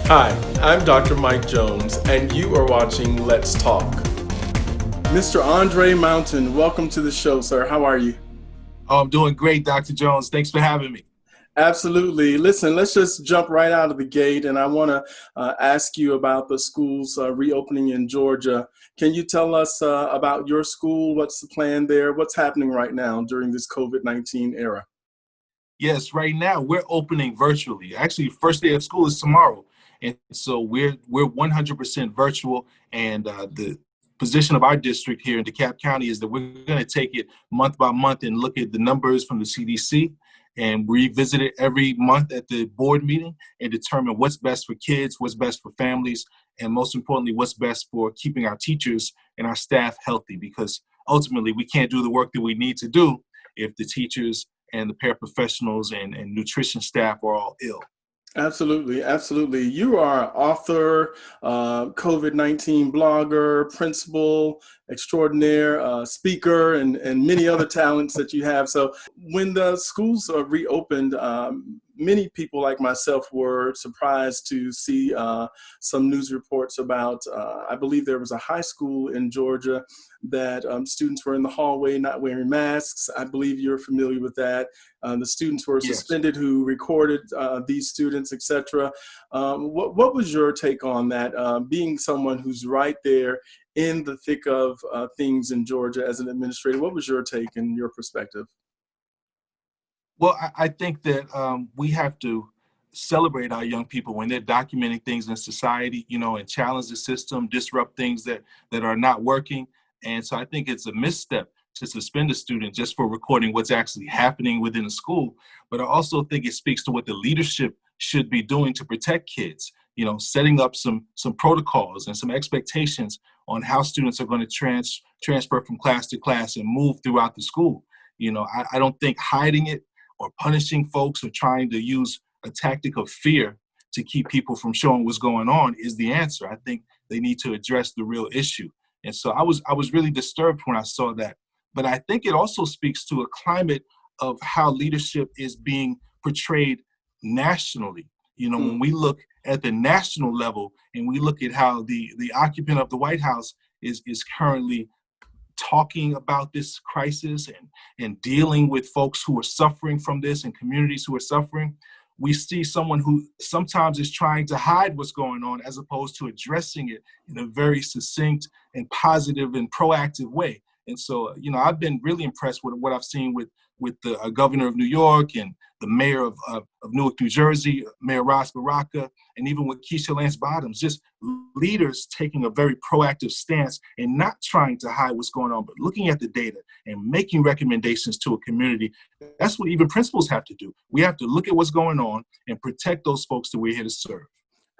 Hi, I'm Dr. Mike Jones, and you are watching Let's Talk. Mr. Andre Mountain, welcome to the show, sir. How are you? Oh, I'm doing great, Dr. Jones. Thanks for having me. Absolutely. Listen, let's just jump right out of the gate, and I want to ask you about the schools reopening in Georgia. Can you tell us about your school? What's the plan there? What's happening right now during this COVID-19 era? Yes, right now we're opening virtually. Actually, first day of school is tomorrow, and so we're 100% virtual. And the position of our district here in DeKalb County is that we're going to take it month by month and look at the numbers from the CDC and revisit it every month at the board meeting and determine what's best for kids, what's best for families, and most importantly, what's best for keeping our teachers and our staff healthy. Because ultimately, we can't do the work that we need to do if the teachers and the paraprofessionals and nutrition staff are all ill. Absolutely, absolutely. You are an author, COVID-19 blogger, principal extraordinaire, speaker, and many other talents that you have. So when the schools are reopened, many people like myself were surprised to see some news reports about, I believe there was a high school in Georgia that students were in the hallway not wearing masks. I believe you're familiar with that. The students were Yes. suspended who recorded these students, etc. What was your take on that? Being someone who's right there in the thick of things in Georgia as an administrator, what was your take and your perspective? Well, I think that we have to celebrate our young people when they're documenting things in society, and challenge the system, disrupt things that are not working. And so I think it's a misstep to suspend a student just for recording what's actually happening within the school. But I also think it speaks to what the leadership should be doing to protect kids, setting up some protocols and some expectations on how students are going to transfer from class to class and move throughout the school. I don't think hiding it or punishing folks or trying to use a tactic of fear to keep people from showing what's going on is the answer. I think they need to address the real issue. And so I was really disturbed when I saw that. But I think it also speaks to a climate of how leadership is being portrayed nationally. When we look at the national level and we look at how the occupant of the White House is currently talking about this crisis and dealing with folks who are suffering from this and communities who are suffering, we see someone who sometimes is trying to hide what's going on as opposed to addressing it in a very succinct and positive and proactive way. And so, I've been really impressed with what I've seen with the governor of New York and the mayor of Newark, New Jersey, Mayor Ross Baraka, and even with Keisha Lance Bottoms, just leaders taking a very proactive stance and not trying to hide what's going on, but looking at the data and making recommendations to a community. That's what even principals have to do. We have to look at what's going on and protect those folks that we're here to serve.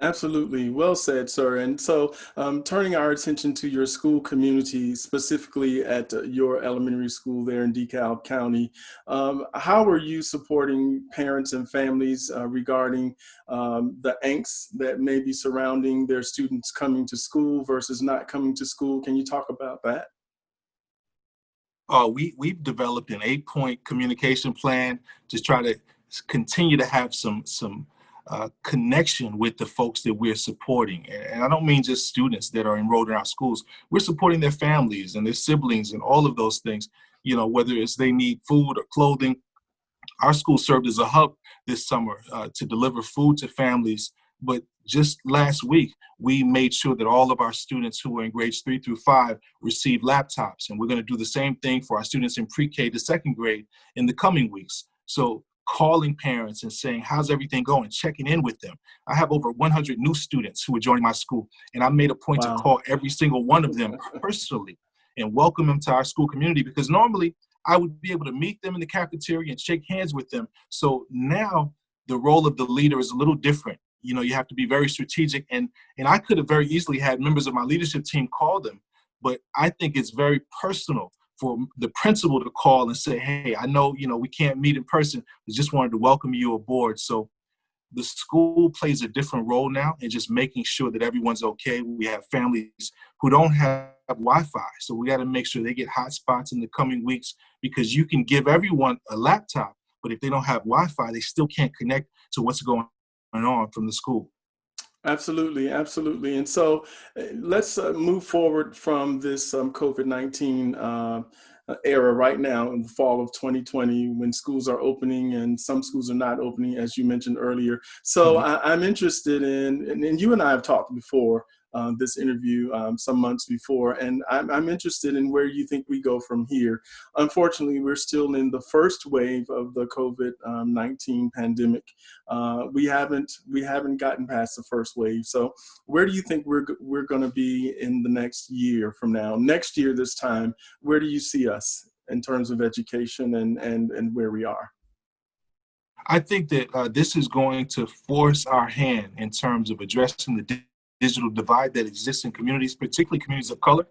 Absolutely. Well said, sir. And so, turning our attention to your school community, specifically at your elementary school there in DeKalb County, how are you supporting parents and families regarding the angst that may be surrounding their students coming to school versus not coming to school? Can you talk about that? We've developed an 8-point communication plan to try to continue to have some connection with the folks that we're supporting. And I don't mean just students that are enrolled in our schools. We're supporting their families and their siblings and all of those things, whether it's they need food or clothing. Our school served as a hub this summer to deliver food to families. But just last week, we made sure that all of our students who were in grades 3 through 5 received laptops. And we're going to do the same thing for our students in pre-K to second grade in the coming weeks. So calling parents and saying, how's everything going? Checking in with them. I have over 100 new students who are joining my school. And I made a point to Wow. call every single one of them personally and welcome them to our school community, because normally I would be able to meet them in the cafeteria and shake hands with them. So now the role of the leader is a little different. You have to be very strategic. And I could have very easily had members of my leadership team call them, but I think it's very personal for the principal to call and say, hey, I know, we can't meet in person. We just wanted to welcome you aboard. So the school plays a different role now in just making sure that everyone's okay. We have families who don't have Wi-Fi, so we got to make sure they get hotspots in the coming weeks, because you can give everyone a laptop, but if they don't have Wi-Fi, they still can't connect to what's going on from the school. Absolutely, absolutely. And so let's move forward from this COVID-19 era right now in the fall of 2020 when schools are opening and some schools are not opening, as you mentioned earlier. So Mhm. I'm interested in, and you and I have talked before this interview some months before, and I'm interested in where you think we go from here. Unfortunately, we're still in the first wave of the COVID-19 pandemic. We haven't gotten past the first wave. So where do you think we're going to be in the next year from now? Next year, this time, where do you see us in terms of education and where we are? I think that this is going to force our hand in terms of addressing the digital divide that exists in communities, particularly communities of color.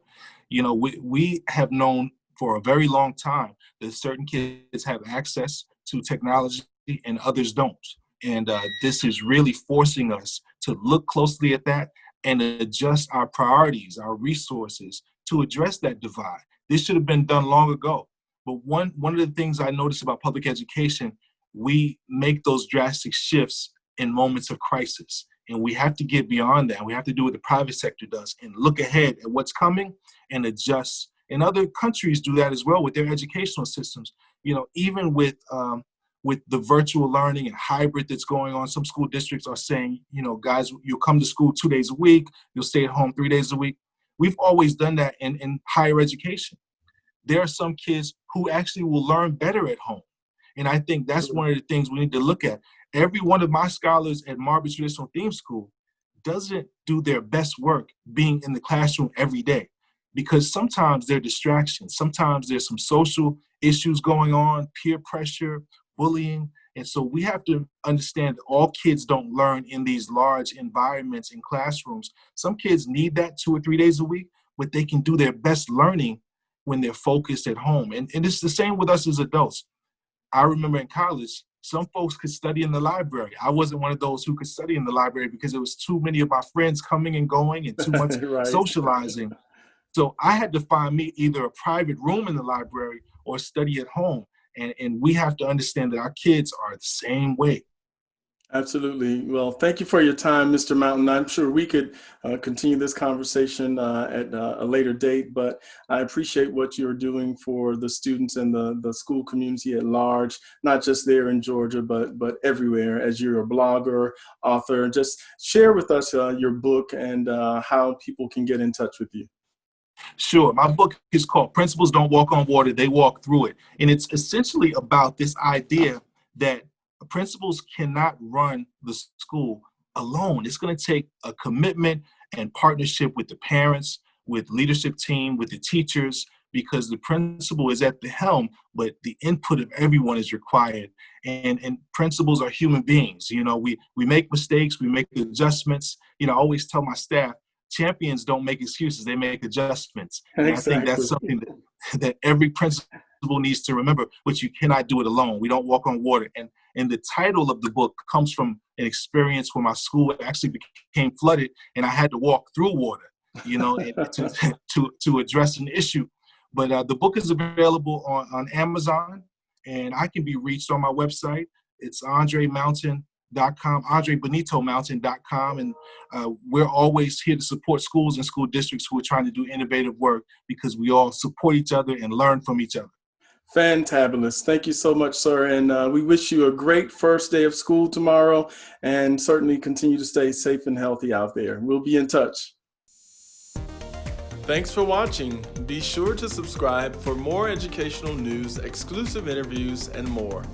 You know, we have known for a very long time that certain kids have access to technology and others don't. And this is really forcing us to look closely at that and adjust our priorities, our resources to address that divide. This should have been done long ago. But one of the things I noticed about public education, we make those drastic shifts in moments of crisis. And we have to get beyond that. We have to do what the private sector does and look ahead at what's coming and adjust. And other countries do that as well with their educational systems. You know, even with the virtual learning and hybrid that's going on, some school districts are saying, you know, guys, you'll come to school 2 days a week, you'll stay at home 3 days a week. We've always done that in higher education. There are some kids who actually will learn better at home. And I think that's one of the things we need to look at. Every one of my scholars at Marbury Traditional Theme School doesn't do their best work being in the classroom every day because sometimes there are distractions. Sometimes there's some social issues going on, peer pressure, bullying. And so we have to understand that all kids don't learn in these large environments in classrooms. Some kids need that 2 or 3 days a week, but they can do their best learning when they're focused at home. And it's the same with us as adults. I remember in college, some folks could study in the library. I wasn't one of those who could study in the library because there was too many of my friends coming and going and too much Right. socializing. So I had to find me either a private room in the library or study at home. And we have to understand that our kids are the same way. Absolutely. Well, thank you for your time, Mr. Mountain. I'm sure we could continue this conversation at a later date, but I appreciate what you're doing for the students and the school community at large, not just there in Georgia, but everywhere as you're a blogger, author. Just share with us your book and how people can get in touch with you. Sure. My book is called Principals Don't Walk on Water, They Walk Through It. And it's essentially about this idea that principals cannot run the school alone. It's going to take a commitment and partnership with the parents, with leadership team, with the teachers, because the principal is at the helm, but the input of everyone is required. And principals are human beings. You know, we make mistakes, we make adjustments. You know, I always tell my staff, champions don't make excuses, they make adjustments. And I think that's Exactly. something that every principal needs to remember, which you cannot do it alone. We don't walk on water. And the title of the book comes from an experience where my school actually became flooded and I had to walk through water, you know, to address an issue. But the book is available on Amazon and I can be reached on my website. It's andrebenitomountain.com. And we're always here to support schools and school districts who are trying to do innovative work because we all support each other and learn from each other. Fantabulous. Thank you so much, sir. And we wish you a great first day of school tomorrow and certainly continue to stay safe and healthy out there. We'll be in touch. Thanks for watching. Be sure to subscribe for more educational news, exclusive interviews, and more.